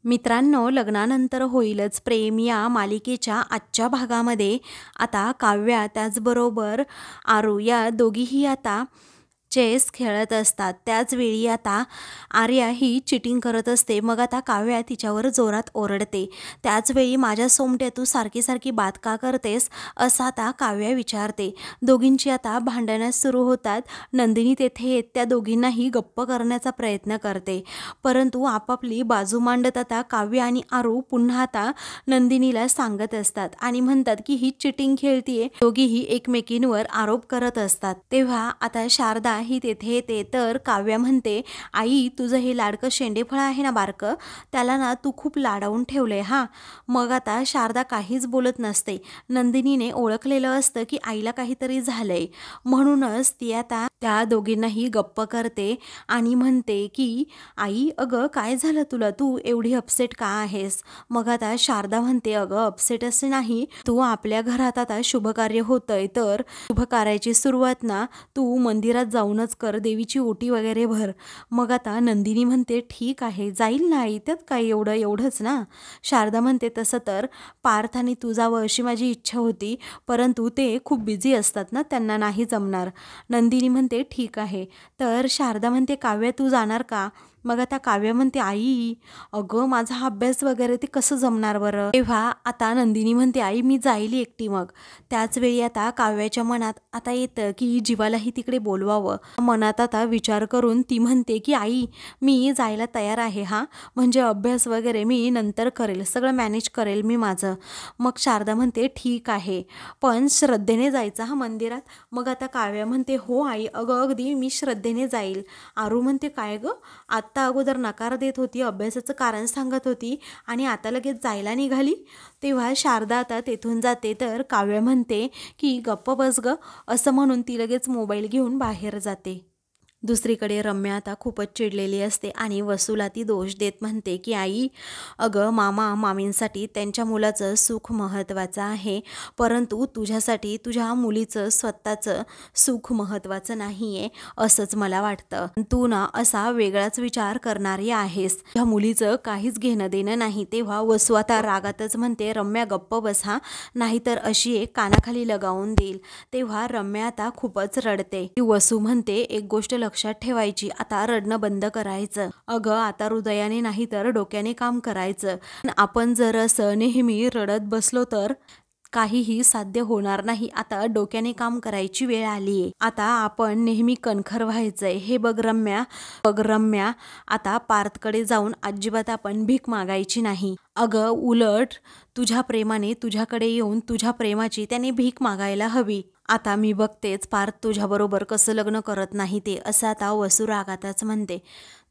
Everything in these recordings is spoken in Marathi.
मित्रांनो, लग्नानंतर होईलच प्रेम या मालिकेच्या आजच्या भागामध्ये आता काव्या त्याचबरोबर आरू या दोघीही आता चेस खेळत असतात। त्याचवेळी आता आर्या ही चिटिंग करत असते। मग आता काव्या तिच्यावर जोरात ओरडते। त्याचवेळी माझ्या सोमट्या तू सारखी सारखी बात का करतेस असं आता काव्या विचारते। दोघींची आता भांडणं सुरू होतात। नंदिनी तेथे येत त्या दोघींनाही गप्प करण्याचा प्रयत्न करते, परंतु आपापली बाजू मांडत आता काव्य आणि आरू पुन्हा आता नंदिनीला सांगत असतात आणि म्हणतात की ही चिटिंग खेळतीये। दोघीही एकमेकींवर आरोप करत असतात। तेव्हा आता शारदा ही तेथे येते तर काव्या म्हणते, आई तुझं हे लाडकं शेंडेफळ आहे ना बारकं, त्याला ना तू खूप लाडावून ठेवलंय हा। मग आता शारदा काहीच बोलत नसते। नंदिनीने ओळखलेलं असतं की आईला काहीतरी झालंय, म्हणूनच ती आता त्या दोघींनाही गप्प करते आणि म्हणते की आई अगं काय झालं तुला, तू एवढी अपसेट का आहेस। मग आता शारदा म्हणते, अगं अपसेट असे नाही, तू आपल्या घरात आता शुभकार्य होतंय तर शुभकार्याची सुरुवात ना तू मंदिरात जाऊनच कर, देवीची ओटी वगैरे भर। मग आता नंदिनी म्हणते ठीक आहे जाईल ना आई, त्यात काय एवढंच ना। शारदा म्हणते तसं तर पार्थ आणि तू जावं अशी माझी इच्छा होती, परंतु ते खूप बिझी असतात ना, त्यांना नाही जमणार। नंदिनी म्हणते ठीक आहे। तर शारदा म्हणते काव्या तू जाणार का। मग आता काव्य म्हणते आई अगं माझा अभ्यास वगैरे ते कसं जमणार बरं। तेव्हा आता नंदिनी म्हणते आई मी जाईल एकटी। मग त्याच वेळी आता काव्याच्या मनात आता येतं की जीवालाही तिकडे बोलवावं। मनात आता विचार करून ती म्हणते की आई मी जायला तयार आहे हा, म्हणजे अभ्यास वगैरे मी नंतर करेल, सगळं मॅनेज करेल मी माझं। मग शारदा म्हणते ठीक आहे, पण श्रद्धेने जायचं हा मंदिरात। मग आता काव्य म्हणते हो आई अगं अगदी मी श्रद्धेने जाईल। आरू म्हणते काय गं, आत्ता अगोदर नकार देत होती, अभ्यासाचं कारण सांगत होती आणि आता लगेच जायला निघाली। तेव्हा शारदा आता तेथून जाते तर काव्य म्हणते की गप्प बस ग, असं म्हणून ती लगेच मोबाईल घेऊन बाहेर जाते। दुसरीकडे रम्या आता खूपच चिडलेली असते आणि वसूला ती दोष देत म्हणते की आई अगं मामा मामींसाठी त्यांच्या मुलाचं सुख महत्त्वाचं आहे, परंतु तुझ्यासाठी तुझ्या मुलीचं स्वतःचं सुख महत्त्वाचं नाही आहे असंच मला वाटतं। तू ना असा वेगळाच विचार करणारी आहेस, तुझ्या मुलीचं काहीच घेणं देणं नाही। तेव्हा वसू आता रागातच म्हणते रम्या गप्प बस हा, नाहीतर अशी एक कानाखाली लगावून देईल। तेव्हा रम्या आता खूपच रडते। वसू म्हणते एक गोष्ट लक्षात ठेवायची, आता रडणं बंद करायचं। अगं आता हृदयाने नाही तर डोक्याने काम करायचं। आपण जर असं नेहमी रडत बसलो तर काहीही साध्य होणार नाही। आता डोक्याने काम करायची वेळ आलीये, आता आपण नेहमी कणखर व्हायचंय। हे बघ रम्या आता पार्थकडे जाऊन अजिबात आपण भीक मागायची नाही। अगं उलट तुझ्या प्रेमाने तुझ्याकडे येऊन तुझ्या प्रेमाची त्याने भीक मागायला हवी। आता मी बघतेच पार्थ तुझ्याबरोबर कसं लग्न करत नाही ते, असं आता वसू रागातच म्हणते।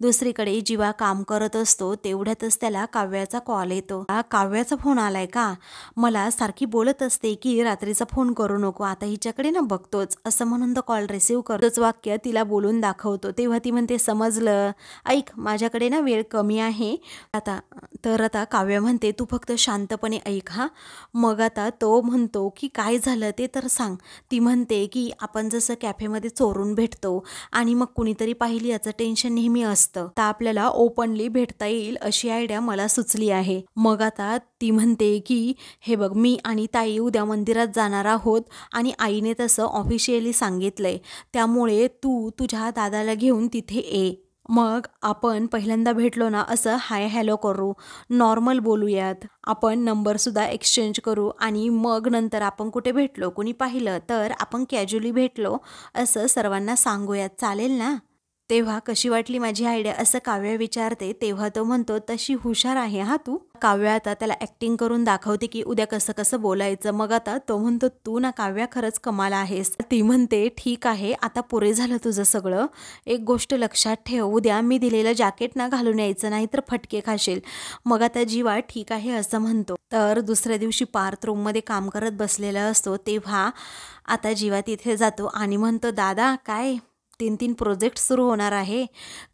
दुसरीकडे जीवा काम करत असतो तेवढ्यातच त्याला काव्याचा कॉल येतो। काव्याचा फोन आलाय का, मला सारखी बोलत असते की रात्रीचा फोन करू नको, आता हिच्याकडे ना बघतोच असं म्हणून तो कॉल रिसीव्ह करतोच वाक्य तिला बोलून दाखवतो। तेव्हा ती म्हणते समजलं, ऐक माझ्याकडे ना वेळ कमी आहे आता काव्य म्हणते तू फक्त शांतपणे ऐक हा। मग आता तो म्हणतो की काय झालं ते तर सांग। ती म्हणते की आपण जसं कॅफेमध्ये चोरून भेटतो आणि मग कुणीतरी पाहिली याचं टेन्शन नेहमी असतं, तर आपल्याला ओपनली भेटता येईल अशी आयडिया मला सुचली आहे। मग आता ती म्हणते की हे बघ मी आणि ताई उद्या मंदिरात जाणार आहोत आणि आईने तसं ऑफिशियली सांगितलंय, त्यामुळे तू तुझ्या दादाला घेऊन तिथे ये। मग आपण पहिल्यांदा भेटलो ना असं हाय हॅलो करू, नॉर्मल बोलूयात, आपण नंबरसुद्धा एक्सचेंज करू आणि मग नंतर आपण कुठे भेटलो कोणी पाहिलं तर आपण कॅज्युअली भेटलो असं सर्वांना सांगूयात, चालेल ना। तेव्हा कशी वाटली माझी आयडिया असं काव्य विचारते। तेव्हा तो म्हणतो तशी हुशार आहे हा तू। काव्य आता त्याला ॲक्टिंग करून दाखवते की उद्या कसं कसं बोलायचं। मग आता तो म्हणतो तू ना काव्या खरंच कमाल आहेस। ती म्हणते ठीक आहे आता पुरे झालं तुझं सगळं, एक गोष्ट लक्षात ठेव उद्या मी दिलेलं जॅकेट ना घालून यायचं नाही तर फटके खाशील। मग आता जीवा ठीक आहे असं म्हणतो। तर दुसऱ्या दिवशी पार्थ रूममध्ये काम करत बसलेला असतो, तेव्हा आता जीवा तिथे जातो आणि म्हणतो दादा काय 3-3 प्रोजेक्ट सुरू होणार आहे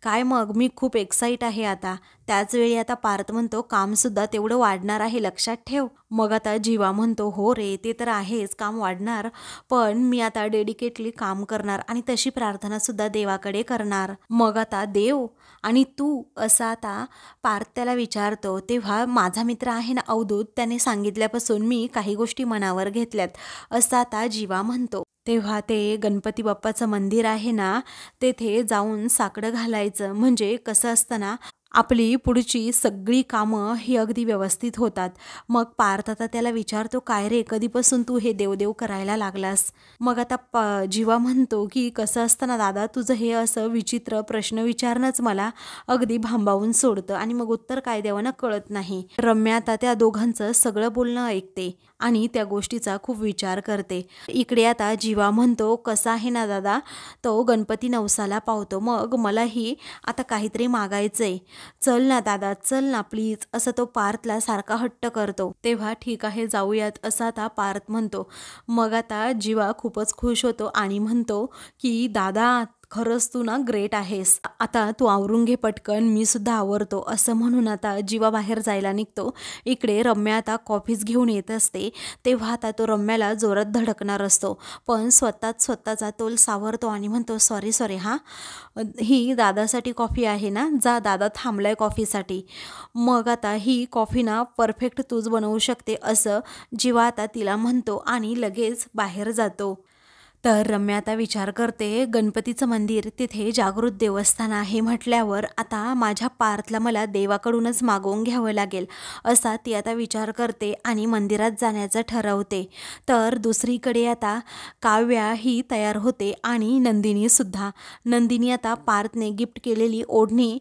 काय? मग मी खूप एक्साईट आहे आता. त्याच वेळी आता पार्थ म्हणतो कामसुद्धा तेवढं वाढणार आहे, लक्षात ठेव. मग आता जीवा म्हणतो हो रे, ते तर आहेच, काम वाढणार, पण मी आता डेडिकेटली काम करणार आणि तशी प्रार्थनासुद्धा देवाकडे करणार. मग आता देव आणि तू असं आता पार्थ त्याला विचारतो. तेव्हा माझा मित्र आहे ना अवधूत, त्याने सांगितल्यापासून मी काही गोष्टी मनावर घेतल्यात असं आता जीवा म्हणतो. तेव्हा ते गणपती बाप्पाचं मंदिर आहे ना, तेथे जाऊन साकडं घालायचं. म्हणजे कसं असतं ना, आपली पुढची सगळी कामं ही अगदी व्यवस्थित होतात. मग पार्थ आता त्याला विचारतो काय रे, कधीपासून तू हे देवदेव करायला लागलास? मग आता जीवा म्हणतो की कसं असतं ना दादा, तुझं हे असं विचित्र प्रश्न विचारणंच मला अगदी भांबावून सोडतं आणि मग उत्तर काय द्यावं ना कळत नाही. रम्या आता त्या दोघांचं सगळं बोलणं ऐकते आणि त्या गोष्टीचा खूप विचार करते. इकडे आता जीवा म्हणतो कसा आहे ना दादा, तो गणपती नवसाला पावतो, मग मलाही आता काहीतरी मागायचंय, चल ना दादा, चल ना प्लीज, असं तो पार्थला सारखा हट्ट करतो. तेव्हा ठीक आहे जाऊयात असं आता पार्थ म्हणतो. मग आता जीवा खूपच खुश होतो आणि म्हणतो की दादा खरंच तू ना ग्रेट आहेस, आता तू आवरून घे पटकन, मी सुद्धा आवरतो, असं म्हणून आता जीवा बाहेर जायला निघतो. इकडे रम्या आता कॉफीज घेऊन येत असते. तेव्हा आता तो रम्याला जोरात धडकणार असतो, पण स्वतःचा तोल सावरतो आणि म्हणतो सॉरी हां, ही दादासाठी कॉफी आहे ना, जा, दादा थांबलाय कॉफीसाठी. मग आता ही कॉफी ना परफेक्ट तूच बनवू शकते असं जीवा आता तिला म्हणतो आणि लगेच बाहेर जातो. तर रम्या आता विचार करते, गणपतीचं मंदिर तिथे जागृत देवस्थान आहे म्हटल्यावर आता माझ्या पार्थला मला देवाकडूनच मागवून घ्यावं लागेल असा ती आता विचार करते आणि मंदिरात जाण्याचं ठरवते. तर दुसरीकडे आता काव्या ही तयार होते आणि नंदिनीसुद्धा. नंदिनी आता पार्थने गिफ्ट केलेली ओढणी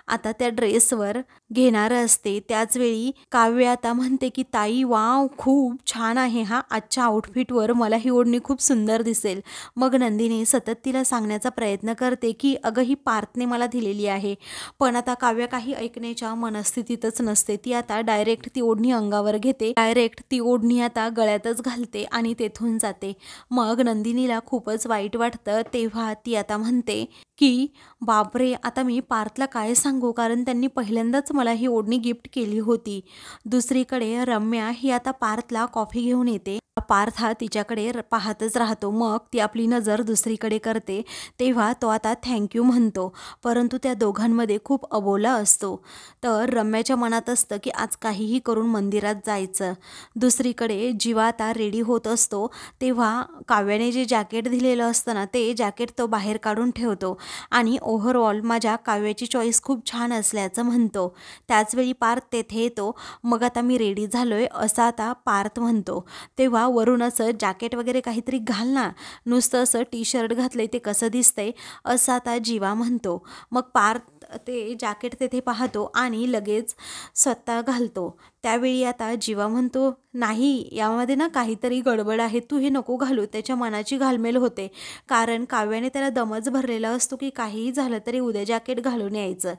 आता त्या ड्रेसवर घेणार असते. त्याचवेळी काव्य आता म्हणते की ताई वाव, खूप छान आहे हा, आजच्या आउटफिटवर मला ही ओढणी खूप सुंदर दिसेल. मग नंदिनी सतत तिला सांगण्याचा प्रयत्न करते की अगं ही पार्थने मला दिलेली आहे, पण आता काव्य काही ऐकण्याच्या मनस्थितीतच नसते. ती आता डायरेक्ट ती ओढणी अंगावर घेते, डायरेक्ट ती ओढणी आता गळ्यातच घालते आणि तेथून जाते. मग नंदिनीला खूपच वाईट वाटतं. तेव्हा ती आता म्हणते की बापरे, आता मी पार्थला काय सांगू, कारण त्यांनी पहिल्यांदाच मला ही ओढणी गिफ्ट केली होती. दुसरीकडे रम्या ही आता पार्थला कॉफी घेऊन येते. पार्थ हा तिच्याकडे पाहतच राहतो. मग ती आपली नजर दुसरीकडे करते. तेव्हा तो आता थँक्यू म्हणतो, परंतु त्या दोघांमध्ये खूप अबोला असतो. तर रम्याच्या मनात असतं की आज काहीही करून मंदिरात जायचं. दुसरीकडे जीवा आता रेडी होत असतो. तेव्हा काव्याने जे जॅकेट दिलेलं असतं ना, ते जॅकेट तो बाहेर काढून ठेवतो आणि ओव्हरऑल माझ्या काव्याची चॉईस खूप छान असल्याचं म्हणतो. त्याचवेळी पार्थ तेथे येतो. मग आता मी रेडी झालोय असं आता पार्थ म्हणतो. तेव्हा वरून असं जॅकेट वगैरे काहीतरी घाल ना, नुसतं असं टी शर्ट घातलंय ते कसं दिसतंय असं आता जीवा म्हणतो. मग पार्थ ते जॅकेट तेथे पाहतो आणि लगेच स्वतः घालतो. त्यावेळी आता जीवा म्हणतो नाही, यामध्ये ना काहीतरी गडबड आहे, तू हे नको घालू. त्याच्या मनाची घालमेल होते, कारण काव्याने त्याला दमच भरलेला असतो की काहीही झालं तरी उद्या जॅकेट घालून यायचं.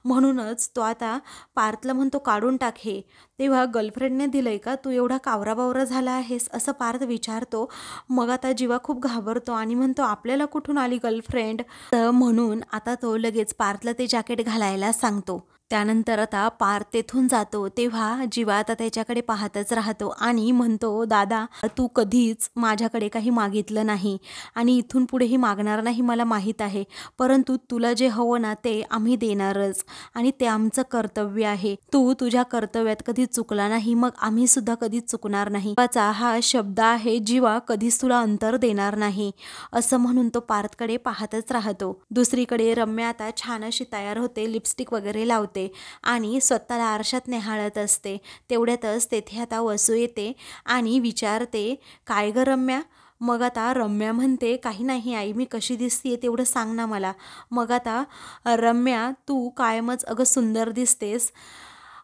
म्हणूनच तो आता पार्थला म्हणतो काढून टाक हे. तेव्हा गर्लफ्रेंडने दिलंय का, तू एवढा कावराबावरा झाला आहेस असं पार्थ विचारतो. मग आता जीवा खूप घाबरतो आणि म्हणतो आपल्याला कुठून आली गर्लफ्रेंड, म्हणून आता तो लगेच पार्थला ते जॅकेट घालायला सांगतो. त्यानंतर आता पार्थ तेथून जातो. तेव्हा जीवा आता त्याच्याकडे पाहतच राहतो आणि म्हणतो दादा, तू कधीच माझ्याकडे काही मागितलं नाही आणि इथून पुढेही मागणार नाही मला माहीत आहे, परंतु तुला जे हवं ना ते आम्ही देणारच आणि ते आमचं कर्तव्य आहे. तू तुझ्या कर्तव्यात कधी चुकला नाही, मग आम्ही सुद्धा कधीच चुकणार नाही. जीवाचा हा शब्द आहे, जीवा कधीच तुला अंतर देणार नाही असं म्हणून तो पार्थकडे पाहतच राहतो. दुसरीकडे रम्या आता छान अशी तयार होते, लिपस्टिक वगैरे लावते आणि स्वतःला आरशात निहाळत असते. तेवढ्यातच तेथे आता वसू येते आणि विचारते काय ग रम्या? मग आता रम्या म्हणते काही नाही आई, मी कशी दिसतीये तेवढं सांग ना मला. मग आता रम्या तू कायमच अगं सुंदर दिसतेस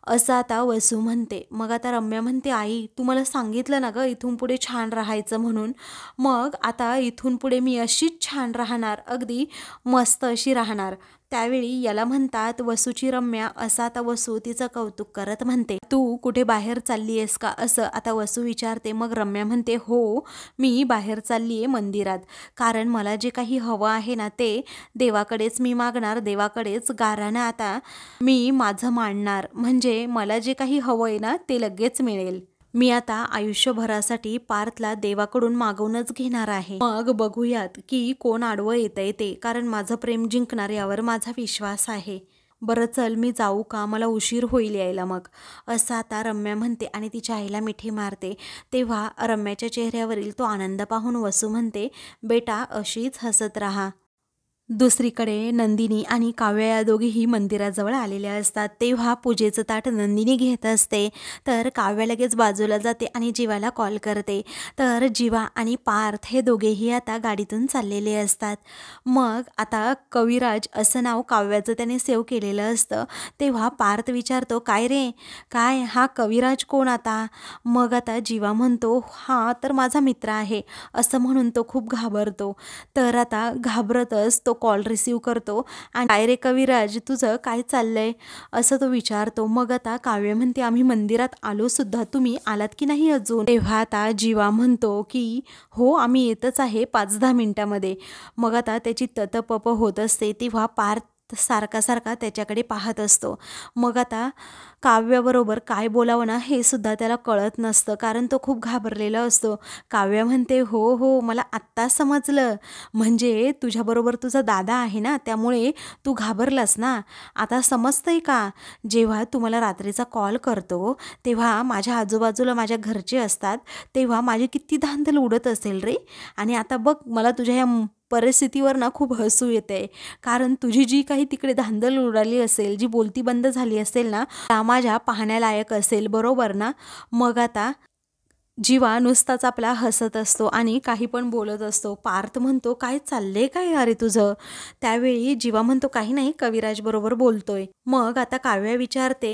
असं आता वसू म्हणते. मग आता रम्या म्हणते आई तू मला सांगितलं ना गं इथून पुढे छान राहायचं म्हणून, मग आता इथून पुढे मी अशीच छान राहणार, अगदी मस्त अशी राहणार. त्यावेळी याला म्हणतात वसूची रम्या. असं आता वसू तिचं कौतुक करत म्हणते, तू कुठे बाहेर चालली आहेस का असं आता वसू विचारते. मग रम्या म्हणते, हो मी बाहेर चालली आहे मंदिरात, कारण मला जे काही हवं आहे ना ते देवाकडेच मी मागणार, देवाकडेच गारानं आता मी माझं मांडणार, म्हणजे मला जे काही हवं आहे ना ते लगेच मिळेल. मी आता आयुष्यभरासाठी पार्थला देवाकडून मागवूनच घेणार आहे. मग बघूयात की कोण आडवं येतंय ते, कारण माझं प्रेम जिंकणार यावर माझा विश्वास आहे. बरं चल मी जाऊ का, मला उशीर होईल यायला मग, असं आता रम्या म्हणते आणि तिच्या आईला मिठी मारते. तेव्हा रम्याच्या चेहऱ्यावरील तो आनंद पाहून वसू म्हणते, बेटा अशीच हसत राहा. दुसरीकडे नंदिनी आणि काव्या या दोघीही मंदिराजवळ आलेल्या असतात. तेव्हा पूजेचं ताट नंदिनी घेत असते, तर काव्या लगेच बाजूला जाते आणि जीवाला कॉल करते. तर जीवा आणि पार्थ हे दोघेही आता गाडीतून चाललेले असतात. मग आता कविराज असं नाव काव्याचं त्याने सेव्ह केलेलं असतं. तेव्हा पार्थ विचारतो, काय रे, काय हा कविराज कोण आता? मग आता जीवा म्हणतो, हा तर माझा मित्र आहे, असं म्हणून तो खूप घाबरतो. तर आता घाबरतच तो कॉल रिसीव करतो आणि काय रे कविराज, तुझं काय चाललंय असं तो विचारतो. मग आता काव्य म्हणते, आम्ही मंदिरात आलो सुद्धा, तुम्ही आलात की नाही अजून? तेव्हा आता जीवा म्हणतो की हो आम्ही येतच आहे 5-10 मिनिटामध्ये. मग आता त्याची ततपप होत असते. तेव्हा पार्थ सारखा सारखा त्याच्याकडे पाहत असतो. मग आता काव्याबरोबर काय बोलावं ना हे सुद्धा त्याला कळत नसतं, कारण तो खूप घाबरलेला असतो. काव्य म्हणते, हो हो मला आत्ता समजलं, म्हणजे तुझ्याबरोबर तुझा दादा आहे ना, त्यामुळे तू घाबरलास ना, आता समजतंय का? जेव्हा तू मला रात्रीचा कॉल करतो तेव्हा माझ्या आजूबाजूला माझ्या घरचे असतात, तेव्हा माझी किती धांदल उडत असेल रे. आणि आता बघ मला तुझ्या या परिस्थितीवर ना खूप हसू येते, कारण तुझी जी काही तिकडे धांदल उडाली असेल, जी बोलती बंद झाली असेल ना, त्या माझ्या पाहण्यालायक असेल, बरोबर ना? मग आता जीवा नुसताच आपला हसत असतो आणि काही पण बोलत असतो. पार्थ म्हणतो, काय चाललंय काय अरे तुझं? त्यावेळी जीवा म्हणतो, काही नाही, कविराज बरोबर बोलतोय. मग आता काव्या विचारते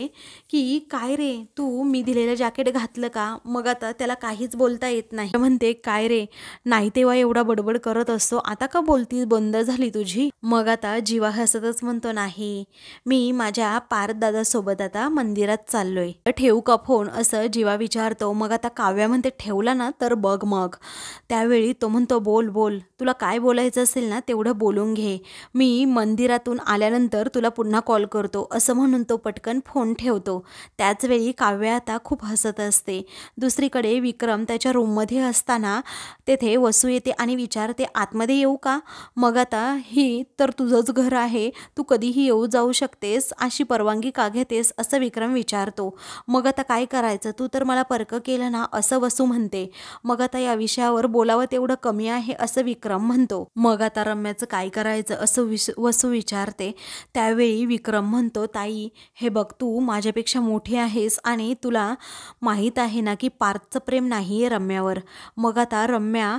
की काय रे, तू मी दिलेलं जॅकेट घातलं का? मग आता त्याला काहीच बोलता येत नाही. म्हणते, काय रे, नाही तेव्हा एवढा बडबड करत असतो, आता का बोलती बंद झाली तुझी? मग आता जीवा हसतच म्हणतो, नाही मी माझ्या पार्थ दादासोबत आता मंदिरात चाललोय, ठेवू का फोन असं जीवा विचारतो. मग आता काव्या म्हणते, ठेवला ना तर बघ मग. त्यावेळी तो म्हणतो, बोल बोल, तुला काय बोलायचं असेल ना तेवढं बोलून घे, मी मंदिरातून आल्यानंतर तुला पुन्हा कॉल करतो, असं म्हणून तो पटकन फोन ठेवतो. त्याचवेळी काव्या आता खूप हसत असते. दुसरीकडे विक्रम त्याच्या रूममध्ये असताना तेथे वसू येते आणि विचारते, आतमध्ये येऊ का? मग आता ही तर तुझंच घर आहे, तू कधीही येऊ जाऊ शकतेस, अशी परवानगी का घेतेस असं विक्रम विचारतो. मग आता काय करायचं, तू तर मला परक केलं ना असं वसू म्हणते. मग आता या विषयावर बोलावं तेवढं कमी आहे असं विक्रम म्हणतो. मग आता रम्याचं काय करायचं असं वसू विचारते. त्यावेळी विक्रम म्हणतो, ताई हे बघ, तू माझ्यापेक्षा मोठी आहेस आणि तुला माहीत आहे ना की पार्थचं प्रेम नाही आहे रम्यावर. मग आता रम्या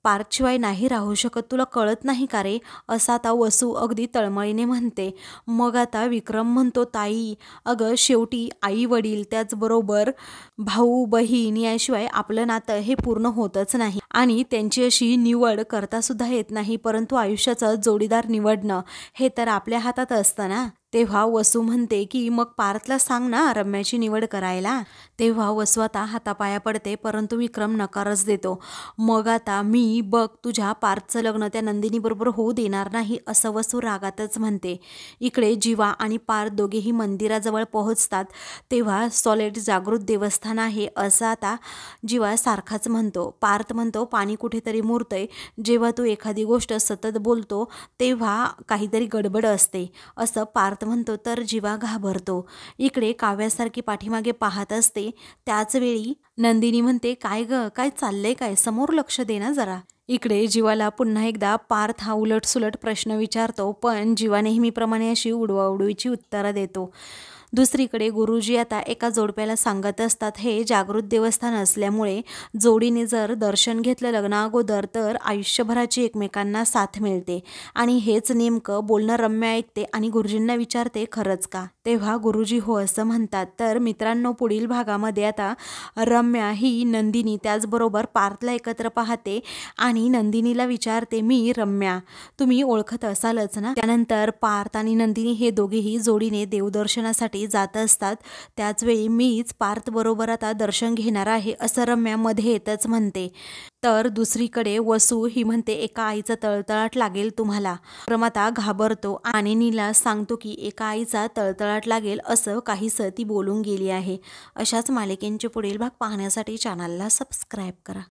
पार्थशिवाय नाही राहू शकत, तुला कळत नाही का रे, असं आता वसू अगदी तळमळीने म्हणते. मग आता विक्रम म्हणतो, ताई अगं शेवटी आई वडील त्याचबरोबर भाऊ बहीण याशिवाय आपलं नातं हे पूर्ण होतच नाही आणि त्यांची अशी निवड करता सुद्धा येत नाही, परंतु आयुष्याचा जोडीदार निवडणं हे तर आपल्या हातात असतं ना. तेव्हा वसू म्हणते की मग पार्थला सांग ना रम्याची निवड करायला. तेव्हा वसू आता हातापाया पडते, परंतु विक्रम नकारच देतो. मग आता मी बघ तुझ्या पार्थचं लग्न त्या नंदिनीबरोबर होऊ देणार नाही असं वसू रागातच म्हणते. इकडे जीवा आणि पार्थ दोघेही मंदिराजवळ पोहोचतात. तेव्हा सॉलिड जागृत देवस्थान आहे असं आता जीवा सारखाच म्हणतो. पार्थ म्हणतो, पाणी कुठेतरी मुरतंय, जेव्हा तू एखादी गोष्ट सतत बोलतो तेव्हा काहीतरी गडबड असते असं पार्थ म्हणतो. तर जीवा घाबरतो. इकडे काव्यासारखी पाठीमागे पाहत असते. त्याच वेळी नंदिनी म्हणते, काय ग, काय चाललंय काय, समोर लक्ष दे ना जरा. इकडे जीवाला पुन्हा एकदा पार्थ हा उलटसुलट प्रश्न विचारतो, पण जीवा नेहमीप्रमाणे अशी उडवाउडवीची उत्तरं देतो. दुसरीकडे गुरुजी आता एका जोडप्याला सांगत असतात, हे जागृत देवस्थान असल्यामुळे जोडीने जर दर्शन घेतलं लग्नाअगोदर तर आयुष्यभराची एकमेकांना साथ मिळते. आणि हेच नेमकं बोलणं रम्या ऐकते आणि गुरुजींना विचारते, खरंच का? तेव्हा गुरुजी हो असं म्हणतात. तर मित्रांनो, पुढील भागामध्ये आता रम्या ही नंदिनी त्याचबरोबर पार्थला एकत्र पाहते आणि नंदिनीला विचारते, मी रम्या, तुम्ही ओळखत असालच ना? त्यानंतर पार्थ आणि नंदिनी हे दोघेही जोडीने देवदर्शनासाठी जात असतात. त्याचवेळी मीच पार्थ बरोबर आता दर्शन घेणार आहे असं रम्या मध्ये येतच म्हणते. तर दुसरीकडे वसू ही म्हणते, एका आईचा तळतळाट लागेल तुम्हाला. विक्रम आता घाबरतो आणि नीला सांगतो की एका आईचा तळतळाट लागेल असं काहीसं ती बोलून गेली आहे. अशाच मालिकेंचे पुढील भाग पाहण्यासाठी चॅनलला सबस्क्राईब करा.